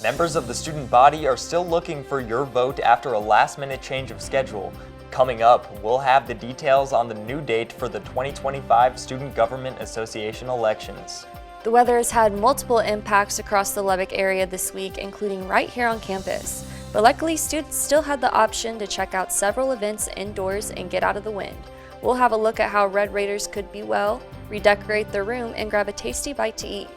Members of the student body are still looking for your vote after a last-minute change of schedule. Coming up, we'll have the details on the new date for the 2025 Student Government Association elections. The weather has had multiple impacts across the Lubbock area this week, including right here on campus. But luckily, students still had the option to check out several events indoors and get out of the wind. We'll have a look at how Red Raiders could be well, redecorate their room, and grab a tasty bite to eat.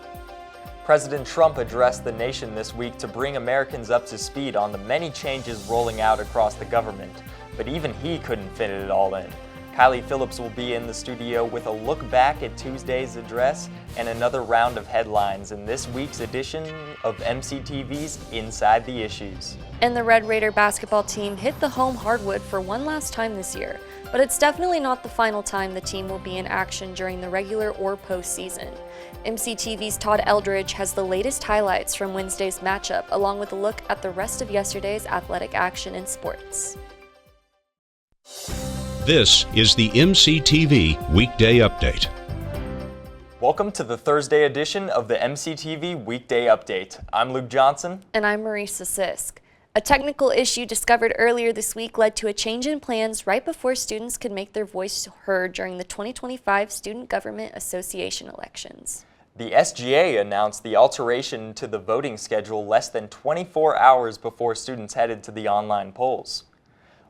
President Trump addressed the nation this week to bring Americans up to speed on the many changes rolling out across the government. But even he couldn't fit it all in. Kiley Phillips will be in the studio with a look back at Tuesday's address and another round of headlines in this week's edition of MCTV's Inside the Issues. And the Red Raider basketball team hit the home hardwood for one last time this year, but it's definitely not the final time the team will be in action during the regular or postseason. MCTV's Todd Eldridge has the latest highlights from Wednesday's matchup, along with a look at the rest of yesterday's athletic action in sports. This is the MCTV Weekday Update. Welcome to the Thursday edition of the MCTV Weekday Update. I'm Luke Johnson. And I'm Maresa Sisk. A technical issue discovered earlier this week led to a change in plans right before students could make their voice heard during the 2025 Student Government Association elections. The SGA announced the alteration to the voting schedule less than 24 hours before students headed to the online polls.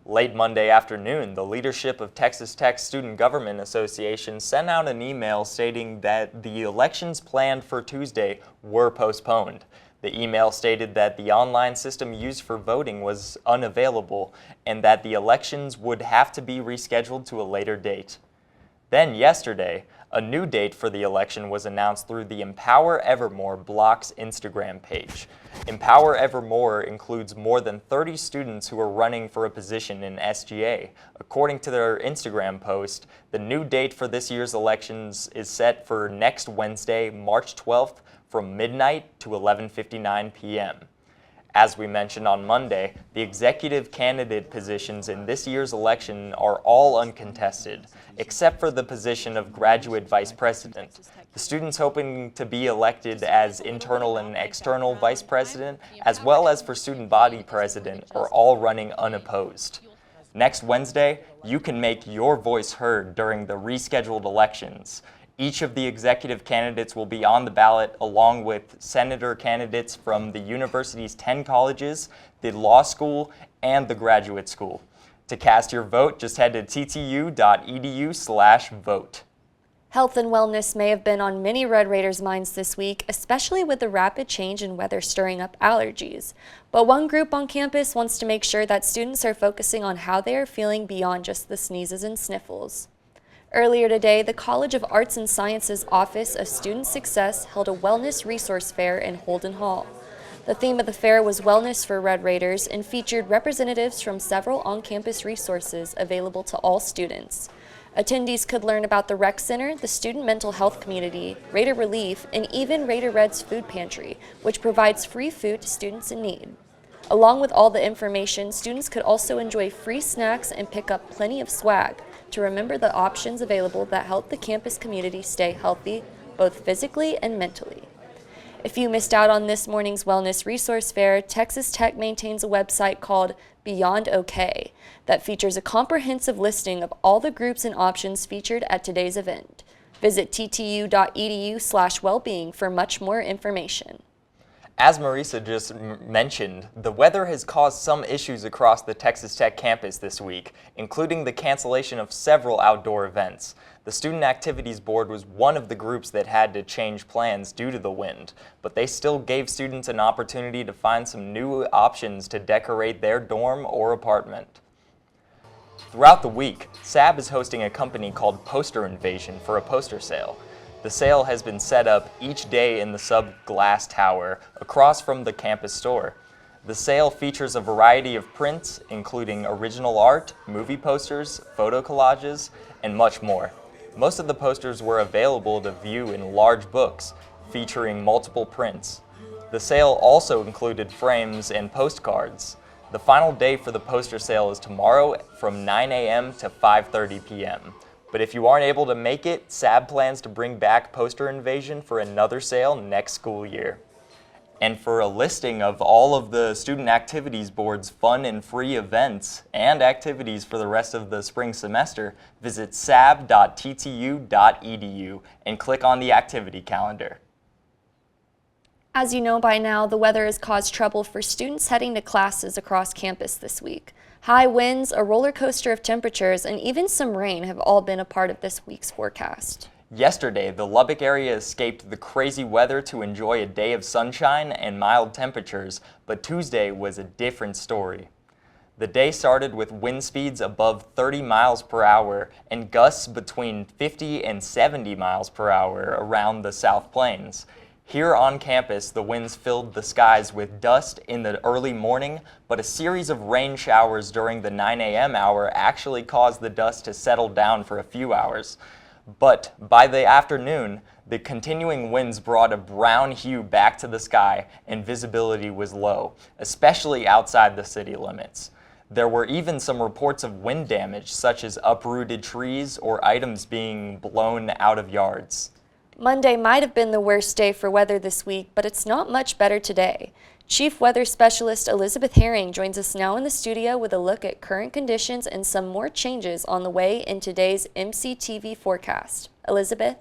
Late Monday afternoon, the leadership of Texas Tech's Student Government Association sent out an email stating that the elections planned for Tuesday were postponed. The email stated that the online system used for voting was unavailable and that the elections would have to be rescheduled to a later date. Then yesterday, a new date for the election was announced through the Empower Evermore Block's Instagram page. Empower Evermore includes more than 30 students who are running for a position in SGA. According to their Instagram post, the new date for this year's elections is set for next Wednesday, March 12th, from midnight to 11:59 p.m. As we mentioned on Monday, the executive candidate positions in this year's election are all uncontested, except for the position of graduate vice president. The students hoping to be elected as internal and external vice president, as well as for student body president, are all running unopposed. Next Wednesday, you can make your voice heard during the rescheduled elections. Each of the executive candidates will be on the ballot along with senator candidates from the university's 10 colleges, the law school, and the graduate school. To cast your vote, just head to ttu.edu/vote. Health and wellness may have been on many Red Raiders' minds this week, especially with the rapid change in weather stirring up allergies. But one group on campus wants to make sure that students are focusing on how they are feeling beyond just the sneezes and sniffles. Earlier today, the College of Arts and Sciences Office of Student Success held a wellness resource fair in Holden Hall. The theme of the fair was Wellness for Red Raiders and featured representatives from several on-campus resources available to all students. Attendees could learn about the Rec Center, the Student Mental Health Community, Raider Relief, and even Raider Red's Food Pantry, which provides free food to students in need. Along with all the information, students could also enjoy free snacks and pick up plenty of swag to remember the options available that help the campus community stay healthy, both physically and mentally. If you missed out on this morning's Wellness Resource Fair, Texas Tech maintains a website called Beyond OK that features a comprehensive listing of all the groups and options featured at today's event. Visit ttu.edu/wellbeing for much more information. As Maresa just mentioned, the weather has caused some issues across the Texas Tech campus this week, including the cancellation of several outdoor events. The Student Activities Board was one of the groups that had to change plans due to the wind, but they still gave students an opportunity to find some new options to decorate their dorm or apartment. Throughout the week, SAB is hosting a company called Poster Invasion for a poster sale. The sale has been set up each day in the sub-glass tower across from the campus store. The sale features a variety of prints, including original art, movie posters, photo collages, and much more. Most of the posters were available to view in large books, featuring multiple prints. The sale also included frames and postcards. The final day for the poster sale is tomorrow from 9 a.m. to 5:30 p.m. But if you aren't able to make it, SAB plans to bring back Poster Invasion for another sale next school year. And for a listing of all of the Student Activities Board's fun and free events and activities for the rest of the spring semester, visit sab.ttu.edu and click on the activity calendar. As you know by now, the weather has caused trouble for students heading to classes across campus this week. High winds, a roller coaster of temperatures, and even some rain have all been a part of this week's forecast. Yesterday, the Lubbock area escaped the crazy weather to enjoy a day of sunshine and mild temperatures, but Tuesday was a different story. The day started with wind speeds above 30 miles per hour and gusts between 50 and 70 miles per hour around the South Plains. Here on campus, the winds filled the skies with dust in the early morning, but a series of rain showers during the 9 a.m. hour actually caused the dust to settle down for a few hours. But by the afternoon, the continuing winds brought a brown hue back to the sky and visibility was low, especially outside the city limits. There were even some reports of wind damage, such as uprooted trees or items being blown out of yards. Monday might have been the worst day for weather this week, but it's not much better today. Chief Weather Specialist Elisabeth Herring joins us now in the studio with a look at current conditions and some more changes on the way in today's MCTV forecast. Elizabeth?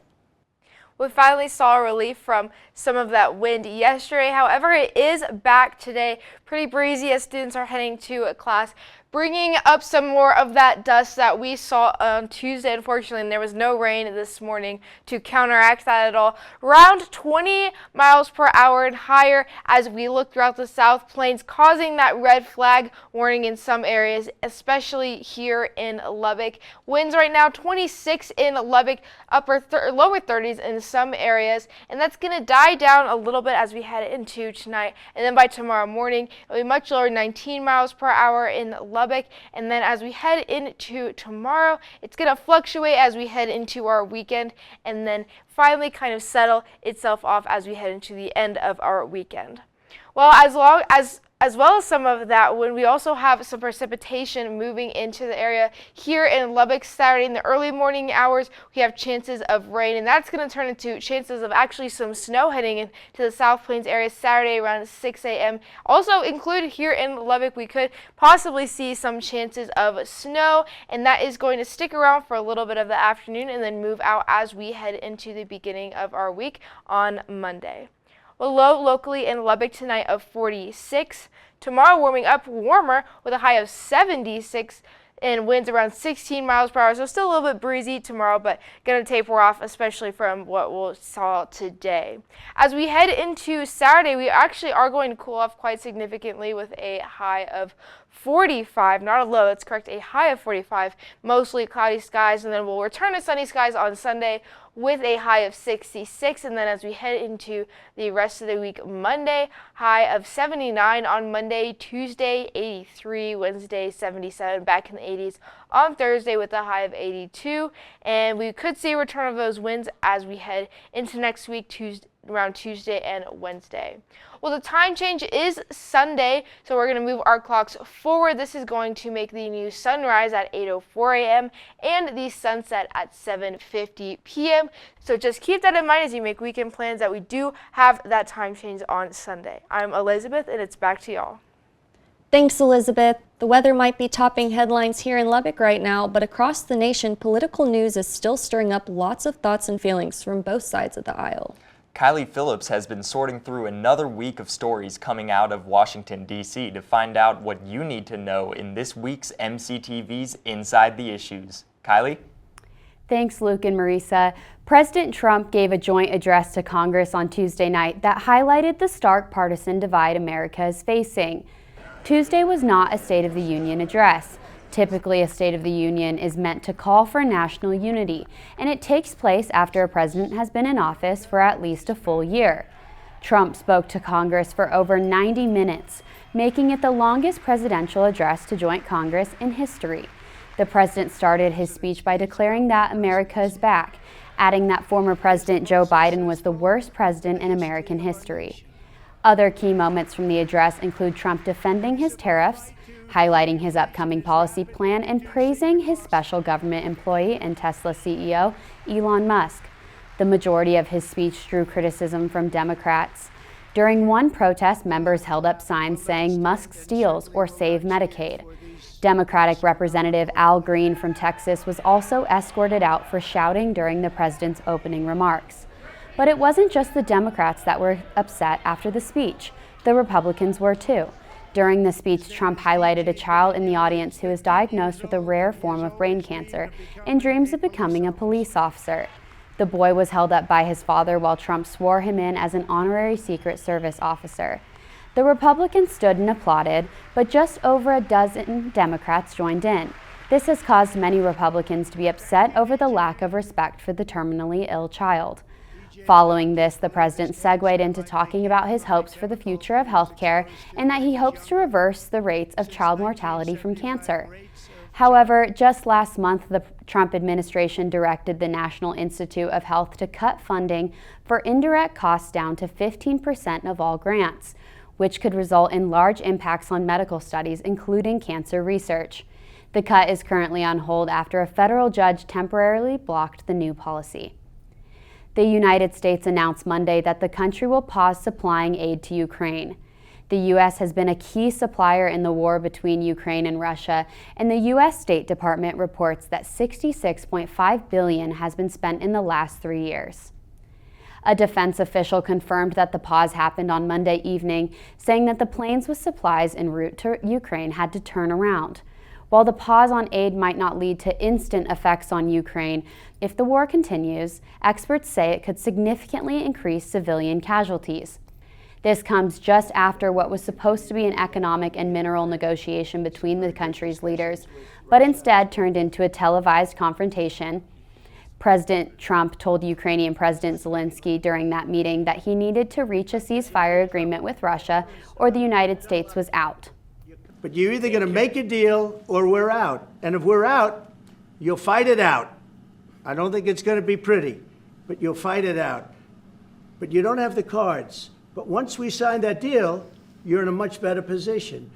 We finally saw a relief from some of that wind yesterday. However, it is back today. Pretty breezy as students are heading to a class, bringing up some more of that dust that we saw on Tuesday. Unfortunately, and there was no rain this morning to counteract that at all. Around 20 miles per hour and higher as we look throughout the South Plains, causing that red flag warning in some areas, especially here in Lubbock. Winds right now 26 in Lubbock, lower 30s in some areas, and that's going to die down a little bit as we head into tonight. And then by tomorrow morning, it'll be much lower, 19 miles per hour in Lubbock. And then as we head into tomorrow, it's going to fluctuate as we head into our weekend, and then finally kind of settle itself off as we head into the end of our weekend. Well, as well as some of that wind, we also have some precipitation moving into the area here in Lubbock. Saturday in the early morning hours, we have chances of rain, and that's going to turn into chances of actually some snow heading into the South Plains area Saturday around 6 a.m. Also included here in Lubbock, we could possibly see some chances of snow, and that is going to stick around for a little bit of the afternoon and then move out as we head into the beginning of our week on Monday. A low locally in Lubbock tonight of 46. Tomorrow warming up warmer with a high of 76 and winds around 16 miles per hour. So still a little bit breezy tomorrow, but going to taper off, especially from what we saw today. As we head into Saturday, we actually are going to cool off quite significantly with a high of 45, not a low, that's correct, a high of 45, mostly cloudy skies, and then we'll return to sunny skies on Sunday with a high of 66, and then as we head into the rest of the week, Monday, high of 79 on Monday, Tuesday, 83, Wednesday, 77, back in the 80s on Thursday with a high of 82, and we could see a return of those winds as we head into next week, around Tuesday and Wednesday. Well, the time change is Sunday, so we're going to move our clocks forward. This is going to make the new sunrise at 8:04 a.m. and the sunset at 7:50 p.m. So just keep that in mind as you make weekend plans that we do have that time change on Sunday. I'm Elizabeth, and it's back to y'all. Thanks, Elizabeth. The weather might be topping headlines here in Lubbock right now, but across the nation, political news is still stirring up lots of thoughts and feelings from both sides of the aisle. Kiley Phillips has been sorting through another week of stories coming out of Washington, D.C. to find out what you need to know in this week's MCTV's Inside the Issues. Kiley? Thanks, Luke and Maresa. President Trump gave a joint address to Congress on Tuesday night that highlighted the stark partisan divide America is facing. Tuesday was not a State of the Union address. Typically, a State of the Union is meant to call for national unity, and it takes place after a president has been in office for at least a full year. Trump spoke to Congress for over 90 minutes, making it the longest presidential address to joint Congress in history. The president started his speech by declaring that America is back, adding that former President Joe Biden was the worst president in American history. Other key moments from the address include Trump defending his tariffs, highlighting his upcoming policy plan, and praising his special government employee and Tesla CEO, Elon Musk. The majority of his speech drew criticism from Democrats. During one protest, members held up signs saying "Musk steals" or "Save Medicaid." Democratic Representative Al Green from Texas was also escorted out for shouting during the president's opening remarks. But it wasn't just the Democrats that were upset after the speech. The Republicans were too. During the speech, Trump highlighted a child in the audience who is diagnosed with a rare form of brain cancer and dreams of becoming a police officer. The boy was held up by his father while Trump swore him in as an honorary Secret Service officer. The Republicans stood and applauded, but just over a dozen Democrats joined in. This has caused many Republicans to be upset over the lack of respect for the terminally ill child. Following this, the president segued into talking about his hopes for the future of healthcare and that he hopes to reverse the rates of child mortality from cancer. However, just last month, the Trump administration directed the National Institute of Health to cut funding for indirect costs down to 15% of all grants, which could result in large impacts on medical studies, including cancer research. The cut is currently on hold after a federal judge temporarily blocked the new policy. The United States announced Monday that the country will pause supplying aid to Ukraine. The U.S. has been a key supplier in the war between Ukraine and Russia, and the U.S. State Department reports that $66.5 billion has been spent in the last 3 years. A defense official confirmed that the pause happened on Monday evening, saying that the planes with supplies en route to Ukraine had to turn around. While the pause on aid might not lead to instant effects on Ukraine, if the war continues, experts say it could significantly increase civilian casualties. This comes just after what was supposed to be an economic and mineral negotiation between the country's leaders, but instead turned into a televised confrontation. President Trump told Ukrainian President Zelensky during that meeting that he needed to reach a ceasefire agreement with Russia or the United States was out. But you're either going to make a deal or we're out. And if we're out, you'll fight it out. I don't think it's going to be pretty, but you'll fight it out. But you don't have the cards. But once we sign that deal, you're in a much better position.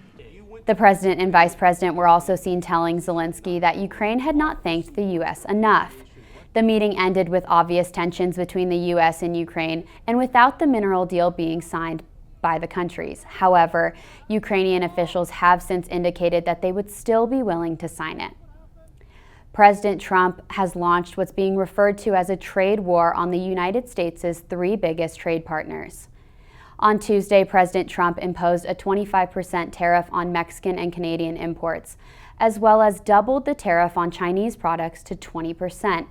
The president and vice president were also seen telling Zelensky that Ukraine had not thanked the U.S. enough. The meeting ended with obvious tensions between the U.S. and Ukraine and without the mineral deal being signed by the countries. However, Ukrainian officials have since indicated that they would still be willing to sign it. President Trump has launched what's being referred to as a trade war on the United States' 3 biggest trade partners. On Tuesday, President Trump imposed a 25% tariff on Mexican and Canadian imports, as well as doubled the tariff on Chinese products to 20%.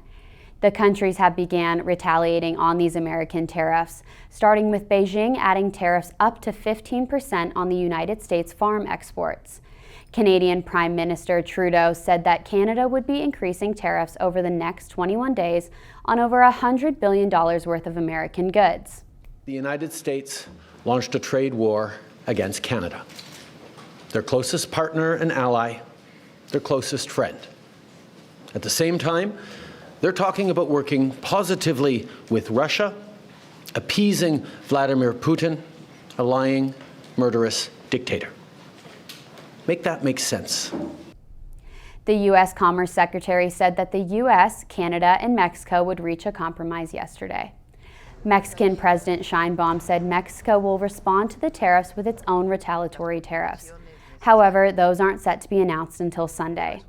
The countries have began retaliating on these American tariffs, starting with Beijing adding tariffs up to 15% on the United States farm exports. Canadian Prime Minister Trudeau said that Canada would be increasing tariffs over the next 21 days on over $100 billion worth of American goods. The United States launched a trade war against Canada, their closest partner and ally, their closest friend. At the same time, they're talking about working positively with Russia, appeasing Vladimir Putin, a lying, murderous dictator. Make that make sense. The U.S. Commerce Secretary said that the U.S., Canada, and Mexico would reach a compromise yesterday. Mexican President Sheinbaum said Mexico will respond to the tariffs with its own retaliatory tariffs. However, those aren't set to be announced until Sunday.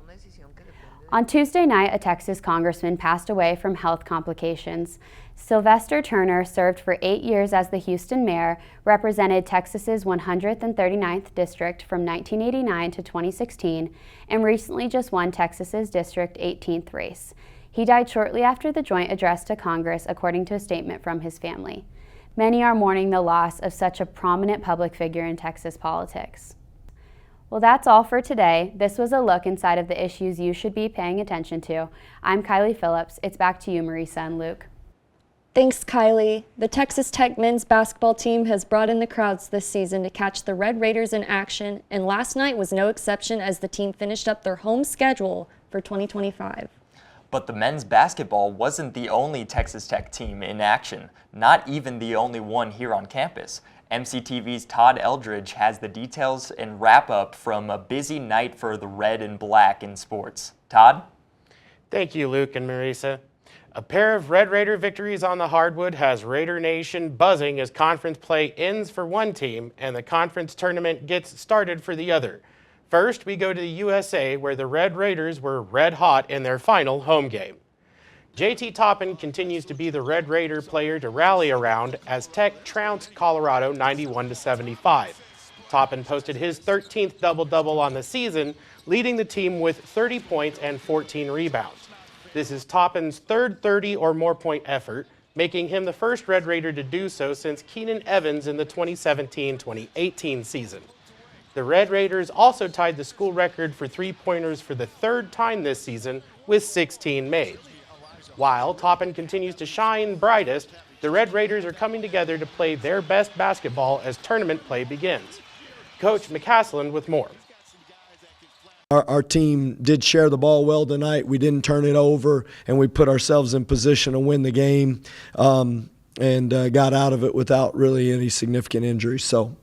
On Tuesday night, a Texas congressman passed away from health complications. Sylvester Turner served for 8 years as the Houston mayor, represented Texas's 139th district from 1989 to 2016, and recently just won Texas's District 18th race. He died shortly after the joint address to Congress, according to a statement from his family. Many are mourning the loss of such a prominent public figure in Texas politics. Well, that's all for today. This was a look inside of the issues you should be paying attention to. I'm Kiley Phillips. It's back to you, Maresa and Luke. Thanks, Kylie. The Texas Tech men's basketball team has brought in the crowds this season to catch the Red Raiders in action, and last night was no exception as the team finished up their home schedule for 2025. But the men's basketball wasn't the only Texas Tech team in action, not even the only one here on campus. MCTV's Todd Eldridge has the details and wrap-up from a busy night for the red and black in sports. Todd? Thank you, Luke and Maresa. A pair of Red Raider victories on the hardwood has Raider Nation buzzing as conference play ends for one team and the conference tournament gets started for the other. First, we go to the USA, where the Red Raiders were red hot in their final home game. JT Toppin continues to be the Red Raider player to rally around as Tech trounced Colorado 91-75. Toppin posted his 13th double-double on the season, leading the team with 30 points and 14 rebounds. This is Toppin's third 30 or more point effort, making him the first Red Raider to do so since Keenan Evans in the 2017-2018 season. The Red Raiders also tied the school record for three-pointers for the third time this season with 16 made. While Toppin continues to shine brightest, the Red Raiders are coming together to play their best basketball as tournament play begins. Coach McCaslin with more. Our team did share the ball well tonight. We didn't turn it over, and we put ourselves in position to win the game and got out of it without really any significant injuries. So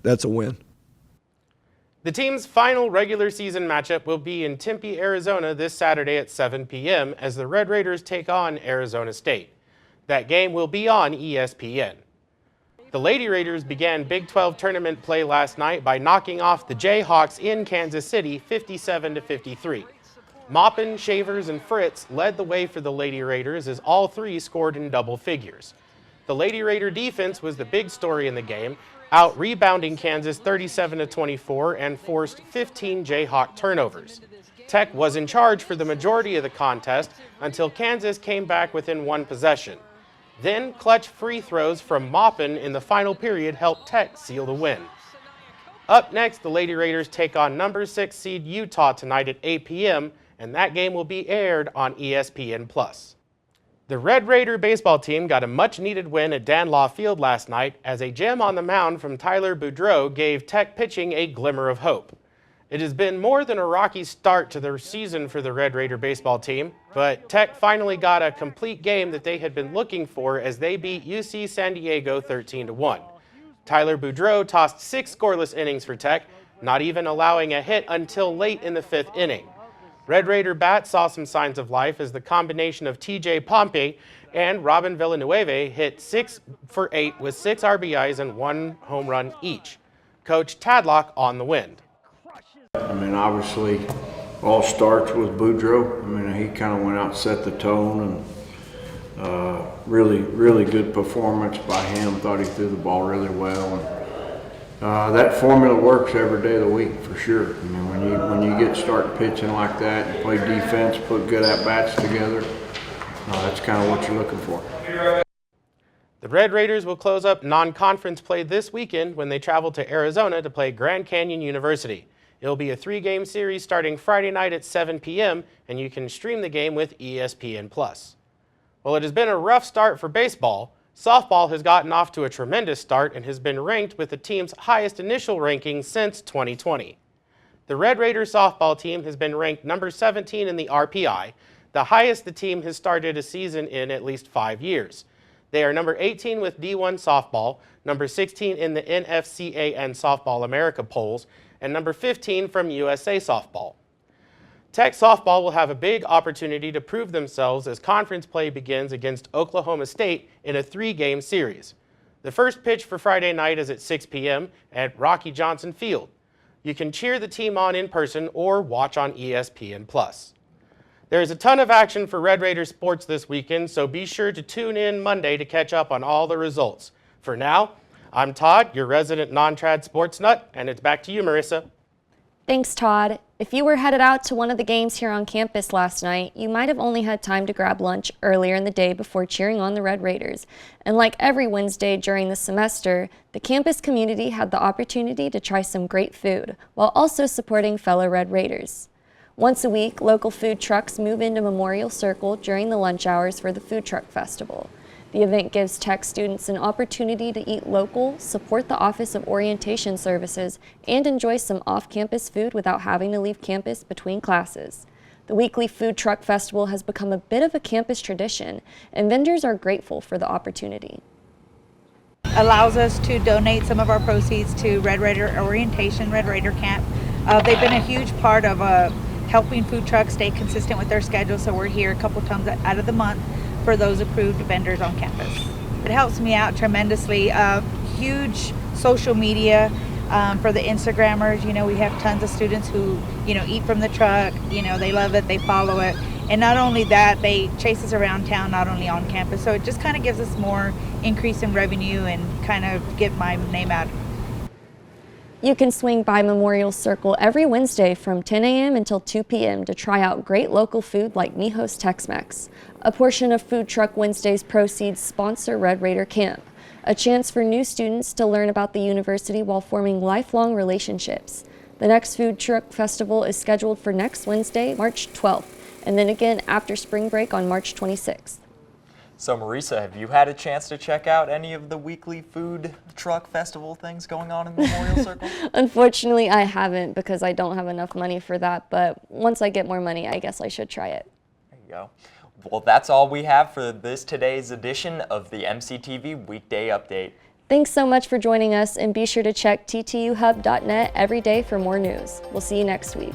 that's a win. The team's final regular season matchup will be in Tempe, Arizona this Saturday at 7 p.m. as the Red Raiders take on Arizona State. That game will be on ESPN. The Lady Raiders began Big 12 tournament play last night by knocking off the Jayhawks in Kansas City 57-53. Maupin, Shavers, and Fritz led the way for the Lady Raiders as all three scored in double figures. The Lady Raider defense was the big story in the game, out-rebounding Kansas 37-24 and forced 15 Jayhawk turnovers. Tech was in charge for the majority of the contest until Kansas came back within one possession. Then clutch free throws from Maupin in the final period helped Tech seal the win. Up next, the Lady Raiders take on number 6 seed Utah tonight at 8 p.m., and that game will be aired on ESPN+. The Red Raider baseball team got a much-needed win at Danlaw Field last night as a gem on the mound from Tyler Boudreau gave Tech pitching a glimmer of hope. It has been more than a rocky start to their season for the Red Raider baseball team, but Tech finally got a complete game that they had been looking for as they beat UC San Diego 13-1. Tyler Boudreau tossed 6 scoreless innings for Tech, not even allowing a hit until late in the 5th inning. Red Raider bats saw some signs of life as the combination of TJ Pompey and Robin Villanueva hit 6 for 8 with 6 RBIs and 1 home run each. Coach Tadlock on the wind. I mean, obviously, all starts with Boudreau. I mean, he kind of went out and set the tone, and really good performance by him. Thought he threw the ball really well, and that formula works every day of the week for sure. I mean, when you start pitching like that, you play defense, put good at bats together. That's kind of what you're looking for. The Red Raiders will close up non-conference play this weekend when they travel to Arizona to play Grand Canyon University. It'll be a 3-game series starting Friday night at 7 p.m., and you can stream the game with ESPN+. While it has been a rough start for baseball, softball has gotten off to a tremendous start and has been ranked with the team's highest initial ranking since 2020. The Red Raiders softball team has been ranked number 17 in the RPI, the highest the team has started a season in at least 5 years. They are number 18 with D1 softball, number 16 in the NFCA and Softball America polls, and number 15 from USA Softball. Tech softball will have a big opportunity to prove themselves as conference play begins against Oklahoma State in a 3-game series. The first pitch for Friday night is at 6 p.m. at Rocky Johnson Field. You can cheer the team on in person or watch on ESPN+. There is a ton of action for Red Raider sports this weekend, so be sure to tune in Monday to catch up on all the results. For now, I'm Todd, your resident non-trad sports nut, and it's back to you, Marissa. Thanks, Todd. If you were headed out to one of the games here on campus last night, you might have only had time to grab lunch earlier in the day before cheering on the Red Raiders. And like every Wednesday during the semester, the campus community had the opportunity to try some great food, while also supporting fellow Red Raiders. Once a week, local food trucks move into Memorial Circle during the lunch hours for the Food Truck Festival. The event gives Tech students an opportunity to eat local, support the Office of Orientation Services, and enjoy some off-campus food without having to leave campus between classes. The weekly Food Truck Festival has become a bit of a campus tradition, and vendors are grateful for the opportunity. Allows us to donate some of our proceeds to Red Raider Orientation, Red Raider Camp. They've been a huge part of helping food trucks stay consistent with their schedule, so we're here a couple times out of the month for those approved vendors on campus. It helps me out tremendously. Huge social media for the Instagrammers. You know, we have tons of students who, you know, eat from the truck. You know, they love it, they follow it. And not only that, they chase us around town, not only on campus. So it just kind of gives us more increase in revenue and kind of get my name out. You can swing by Memorial Circle every Wednesday from 10 a.m. until 2 p.m. to try out great local food like Mijo's Tex-Mex. A portion of Food Truck Wednesday's proceeds sponsor Red Raider Camp, a chance for new students to learn about the university while forming lifelong relationships. The next Food Truck Festival is scheduled for next Wednesday, March 12th, and then again after spring break on March 26th. So Maresa, have you had a chance to check out any of the weekly food truck festival things going on in the Memorial Circle? Unfortunately, I haven't because I don't have enough money for that, but once I get more money, I guess I should try it. There you go. Well, that's all we have for today's edition of the MCTV Weekday Update. Thanks so much for joining us, and be sure to check ttuhub.net every day for more news. We'll see you next week.